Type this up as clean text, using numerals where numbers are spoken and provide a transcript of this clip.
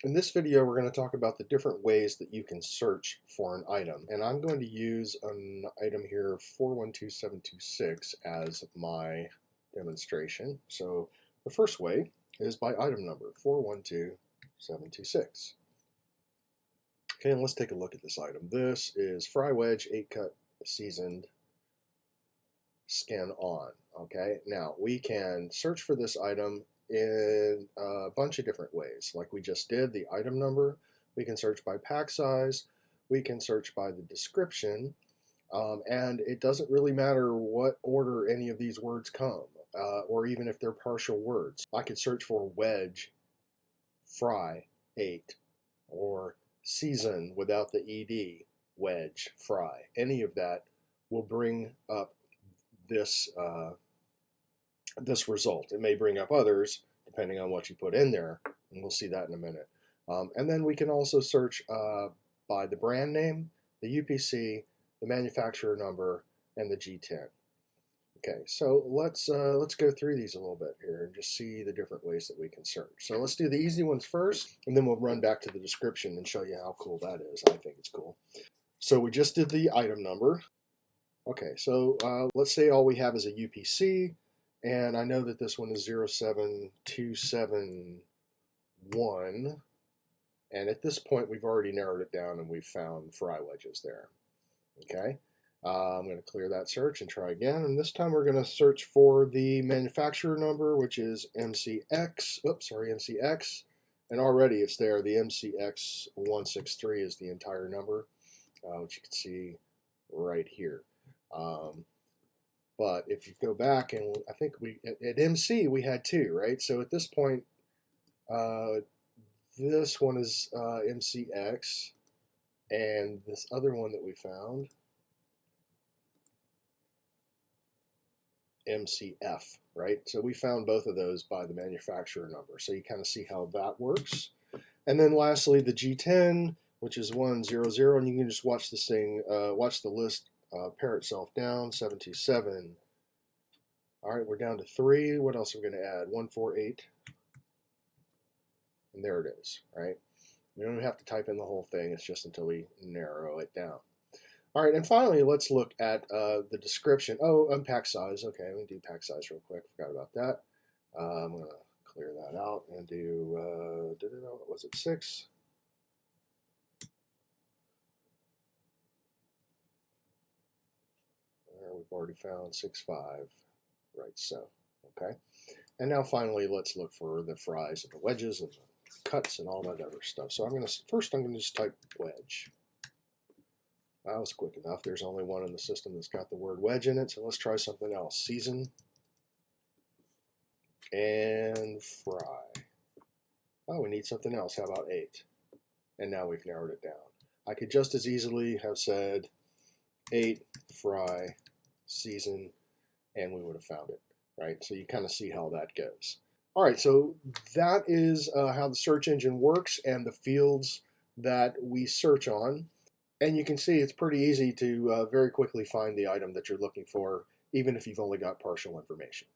In this video, we're going to talk about the different ways that you can search for an item. And I'm going to use an item here, 412726, as my demonstration. So the first way is by item number, 412726. Okay, and let's take a look at this item. This is fry wedge, 8-cut, seasoned, skin on. Okay, now we can search for this item in a bunch of different ways. Like we just did, the item number. We can search by pack size. We can search by the description. And it doesn't really matter what order any of these words come, or even if they're partial words. I could search for wedge, fry, 8, or season without the ed, wedge, fry. Any of that will bring up this this result. It may bring up others depending on what you put in there, and we'll see that in a minute. And then we can also search by the brand name, the UPC, the manufacturer number, and the G10. Okay, so let's go through these a little bit here and just see the different ways that we can search. So let's do the easy ones first, and then we'll run back to the description and show you how cool that is. I think it's cool. So we just did the item number. Okay, so let's say all we have is a UPC, and I know that this one is 07271, and at this point we've already narrowed it down and we've found fry wedges there. Okay, I'm going to clear that search and try again, and this time we're going to search for the manufacturer number, which is MCX, MCX, and already it's there. The MCX163 is the entire number, which you can see right here. But if you go back, and I think at MC we had 2, right? So at this point, this one is MCX, and this other one that we found, MCF, right? So we found both of those by the manufacturer number. So you kind of see how that works. And then lastly, the G10, which is 100, and you can just watch this thing, watch the list pare itself down. 727. All right, we're down to 3. What else are we going to add? 148. And there it is, right? We don't have to type in the whole thing. It's just until we narrow it down. All right, and finally, let's look at the description. Oh, pack size. Okay, I'm going to do pack size real quick. Forgot about that. I'm going to clear that out and do, what was it, 6? We've already found 6.5, right? So, okay. And now finally, let's look for the fries and the wedges and the cuts and all that other stuff. So I'm going to just type wedge. That was quick enough. There's only one in the system that's got the word wedge in it. So let's try something else. Season and fry. Oh, we need something else. How about 8? And now we've narrowed it down. I could just as easily have said 8, fry, season, and we would have found it, right? So you kind of see how that goes. All right, so that is how the search engine works and the fields that we search on. And you can see it's pretty easy to very quickly find the item that you're looking for, even if you've only got partial information.